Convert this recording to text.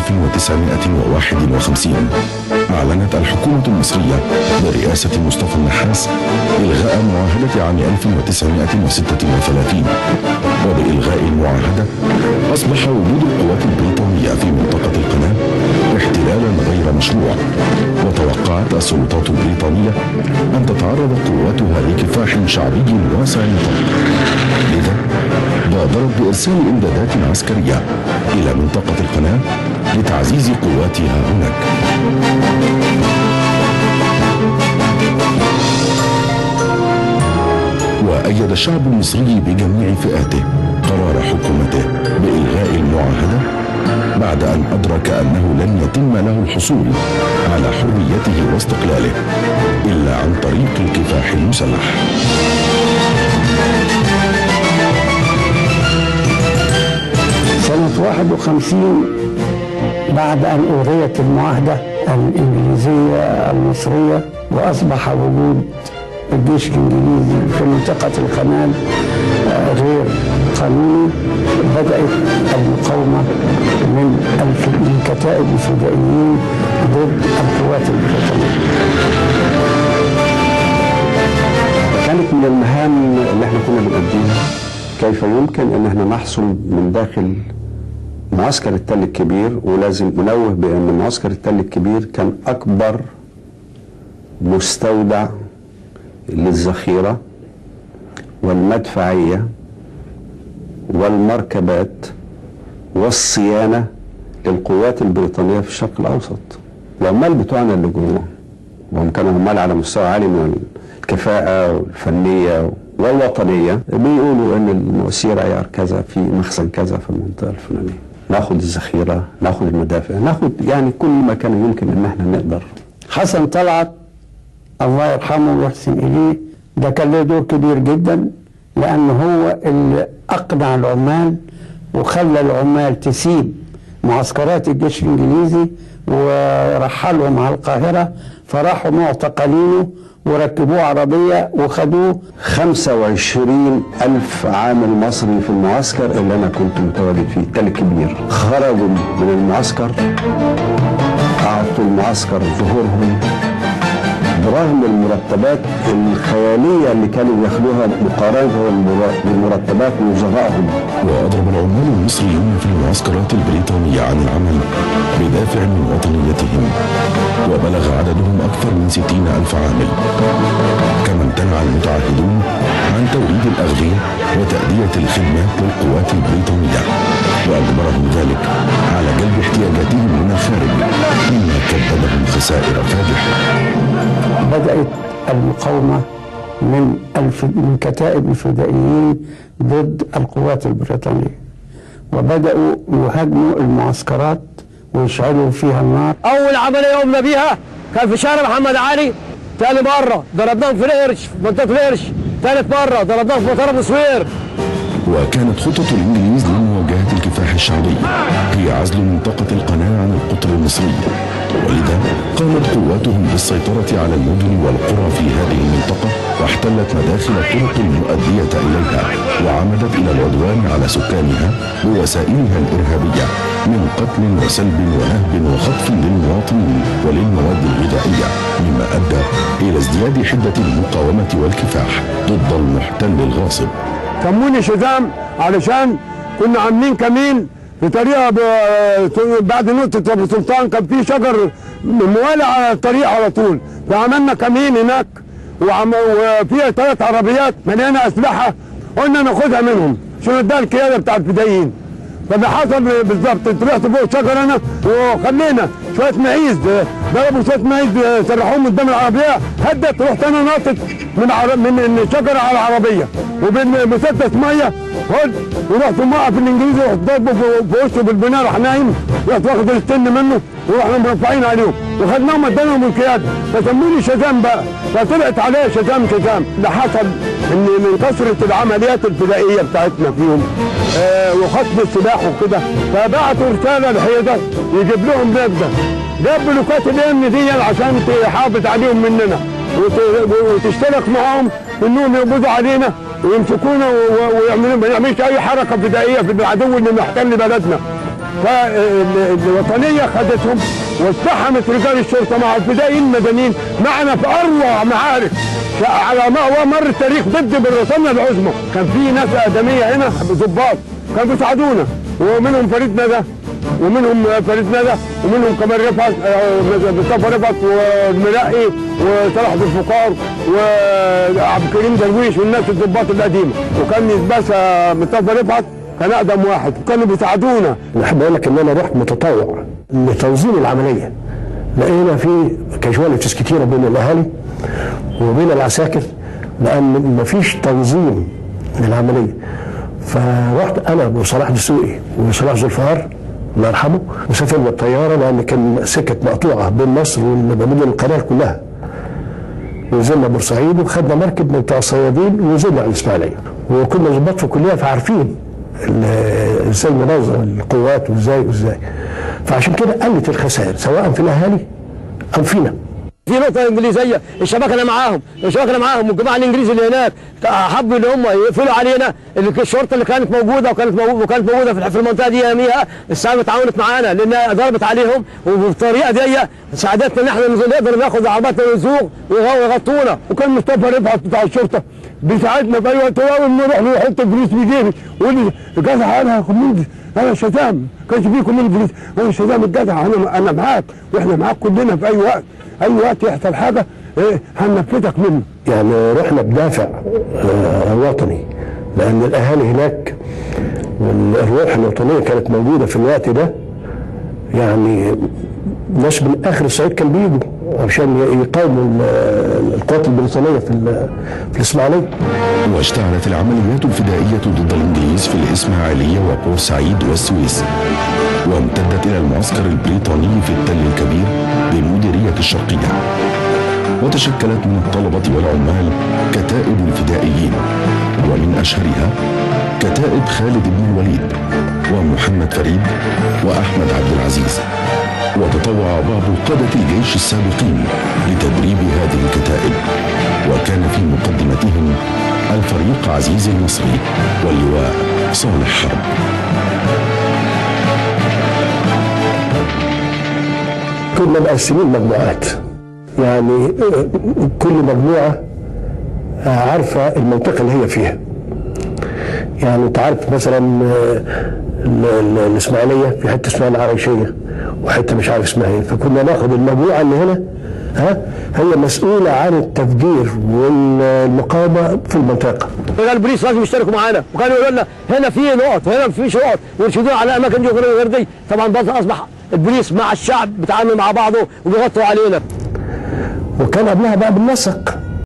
1951 أعلنت الحكومة المصرية برئاسة مصطفى النحاس إلغاء معاهدة عام 1936، وبإلغاء المعاهدة أصبح وجود القوات البريطانية في منطقة القناة احتلالا غير مشروع، وتوقعت السلطات البريطانية أن تتعرض قواتها لكفاح شعبي واسع النطاق، لذا بادرت بإرسال إمدادات عسكرية إلى منطقة القناة لتعزيز قواتها هناك. وأيد الشعب المصري بجميع فئاته قرار حكومته بإلغاء المعاهدة بعد أن أدرك أنه لن يتم له الحصول على حريته واستقلاله إلا عن طريق الكفاح المسلح. سنة 51 بعد أن ألغيت المعاهدة الإنجليزية المصرية وأصبح وجود الجيش الإنجليزي في منطقة القناة غير قانوني، بدأت المقاومة من كتائب الفدائيين ضد القوات البريطانية. كانت من المهام اللي احنا كنا بنأديها كيف يمكن ان احنا نحصل من داخل معسكر التل الكبير، ولازم انوه بان معسكر التل الكبير كان اكبر مستودع للذخيرة والمدفعية والمركبات والصيانة للقوات البريطانية في الشرق الأوسط. العمال بتوعنا اللي جوه وهم كانوا عمال على مستوى عالي من الكفاءة الفنية والوطنية، بيقولوا ان المواسير عيار كذا في مخزن كذا في المنطقة الفلانية، ناخد الذخيرة، ناخد المدافع، ناخد يعني كل ما كان يمكن ان احنا نقدر. حسن طلعت الله يرحمه ويحسن إليه ده كان له دور كبير جدا، لأنه هو اللي أقنع العمال وخلى العمال تسيب معسكرات الجيش الإنجليزي ورحلهم على القاهرة، فراحوا معتقلينه وركبوه عربية وخدوه. 25,000 عامل مصري في المعسكر اللي أنا كنت متواجد فيه التل الكبير خرجوا من المعسكر، أعطوا المعسكر ظهورهم برغم المرتبات الخيالية اللي كانوا ياخدوها مقارنة بالمرتبات وزغائهم. وأضرب العمال المصريون في المعسكرات البريطانية عن العمل بدافع من وطنيتهم، وبلغ عددهم أكثر من 60,000 عامل. كما امتنع المتعهدون عن توريد الأغذية وتأدية الخدمات للقوات البريطانية، وأجبرهم ذلك على جلب احتياجاتهم من الخارج، مما كبدهم خسائر فادحة. بدأت المقاومة من كتائب الفدائيين ضد القوات البريطانية، وبدأوا يهاجموا المعسكرات ويشعلوا فيها النار. أول عملية قمنا بيها كان في شارع محمد علي، تاني مرة ضربناهم في القرش في منطقة القرش، ثالث مرة ضربناهم في مطار أبو سوير. وكانت خطة الإنجليز لمواجهة الكفاح الشعبي هي عزل منطقة القناة عن القطر المصري، ولذا قامت قواتهم بالسيطرة على المدن والقرى في هذه المنطقة، واحتلت مداخل الطرق المؤدية إليها، وعمدت إلى العدوان على سكانها بوسائلها الإرهابية من قتل وسلب ونهب وخطف للمواطنين وللمواد الغذائية، مما أدى إلى ازدياد حدة المقاومة والكفاح ضد المحتل الغاصب. سموني شزام علشان كنا عاملين كمين في طريقه بعد نقطه ابو سلطان، كان في شجر موالي على الطريق على طول، فعملنا كمين هناك وفيها 3 عربيات مليانه اسلحه، قلنا ناخدها منهم عشان نديها القياده بتاع الفدائيين. فاللي حصل بالظبط طلعت فوق الشجره انا وخلينا شويه معيز، ضربوا شويه معيز سرحوهم قدام العربيه، هدت، رحت انا ناطط من الشجره على العربيه وبالمسدس ميه هد، ورحت موقف الانجليزي ورحت ضربه في وشه بالبناء، راح نايم، رحت واخد السن منه ورحنا مرفعين عليهم وخدناهم اديناهم القياده، فسموني شزام بقى، فطلعت عليه شزام. اللي حصل ان من كثره العمليات الفدائيه بتاعتنا فيهم وخطف السلاح وكده، فبعتوا رساله لحيدر يجيب لهم نبذه، جاب بلوكات الامن دي عشان تحافظ عليهم مننا وتشترك معاهم انهم يقبضوا علينا ويمسكونا ويعملوا ما نعملش اي حركه فدائيه في العدو اللي محتل بلدنا. فالوطنيه خدتهم واتحمت رجال الشرطه مع الفدائيين المدنيين معنا في اروع معارك على ما هو مر التاريخ ضد بريطانيا العظمى. كان في ناس ادميه هنا ضباط كانوا بيساعدونا، ومنهم فريد ندى ومنهم كمان رفعت مصطفى رفعت والمرقي وصلاح ذو الفقار وعبد الكريم درويش والناس الضباط القديمه. وكان يسبسها مصطفى رفعت كان اقدم واحد وكانوا بيساعدونا. احب اقول لك ان انا رحت متطوع لتنظيم العمليه. لقينا في كاجواليتيز كتيره بين الاهالي وبين العساكر لان مفيش تنظيم للعمليه. فرحت انا وصلاح دسوقي وصلاح ذو الفقار الله يرحمه وسافرنا بالطياره لان كان سكه مقطوعه بين مصر ومدن القناه كلها. ونزلنا بورسعيد وخدنا مركب من بتاع الصيادين ونزلنا على الاسماعيليه. وكنا ضباط في الكليه فعارفين ازاي ننظم القوات وازاي. فعشان كده قلت الخسائر سواء في الاهالي او فينا. في نقطة إنجليزية الشباب معاهم والجماعة الإنجليز اللي هناك حبوا إن هم يقفلوا علينا. الشرطة اللي كانت موجودة وكانت موجودة في المنطقة دي يوميها الساعة تعاونت معانا لأنها ضربت عليهم وبالطريقة دي ساعدتنا إن إحنا نقدر ناخد عرباتنا ونسوق ويغطونا. وكان مصطفى رفعت بتاع الشرطة بيساعدنا في أي وقت. أول ما نروح نحط الفلوس بيجيبي يقول لي الجدع أنا كومندي أنا شتام كانش فيه كومندي فلوس أنا شتام الجدع أنا معاك وإحنا معاك كلنا في أي وقت يحصل حاجه هننفذك منه. يعني رحنا بدافع وطني لان الاهالي هناك والروح الوطنيه كانت موجوده في الوقت ده. يعني ناس من اخر الصعيد كانوا بيجوا عشان يقاوموا القوات البريطانيه في الاسماعيليه. واشتعلت العمليات الفدائيه ضد الانجليز في الاسماعيليه وبورسعيد والسويس، وامتدت الى المعسكر البريطاني في التل الكبير بالمديريه الشرقيه. وتشكلت من الطلبه والعمال كتائب الفدائيين، ومن اشهرها كتائب خالد بن الوليد ومحمد فريد واحمد عبد العزيز. وتطوع بعض قادة الجيش السابقين لتدريب هذه الكتائب، وكان في مقدمتهم الفريق عزيز المصري واللواء صالح حرب. كنا مقسمين مجموعات، يعني كل مجموعة عارفة المنطقة اللي هي فيها. يعني انت عارف مثلا الاسماعيلية في حتة اسمها العريشية وحتة مش عارف اسمها ايه، فكنا ناخد المجموعة اللي هنا هي مسؤولة عن التفجير والمقاومة في المنطقة. البوليس لازم يشتركوا معانا، وكانوا يقولوا لنا هنا في نقط وهنا ما فيش نقط ويرشدونا على اماكن غير دي. طبعا اصبح البوليس مع الشعب بيتعامل مع بعضه وبيغطوا علينا. وكان قبلها بقى بالنسق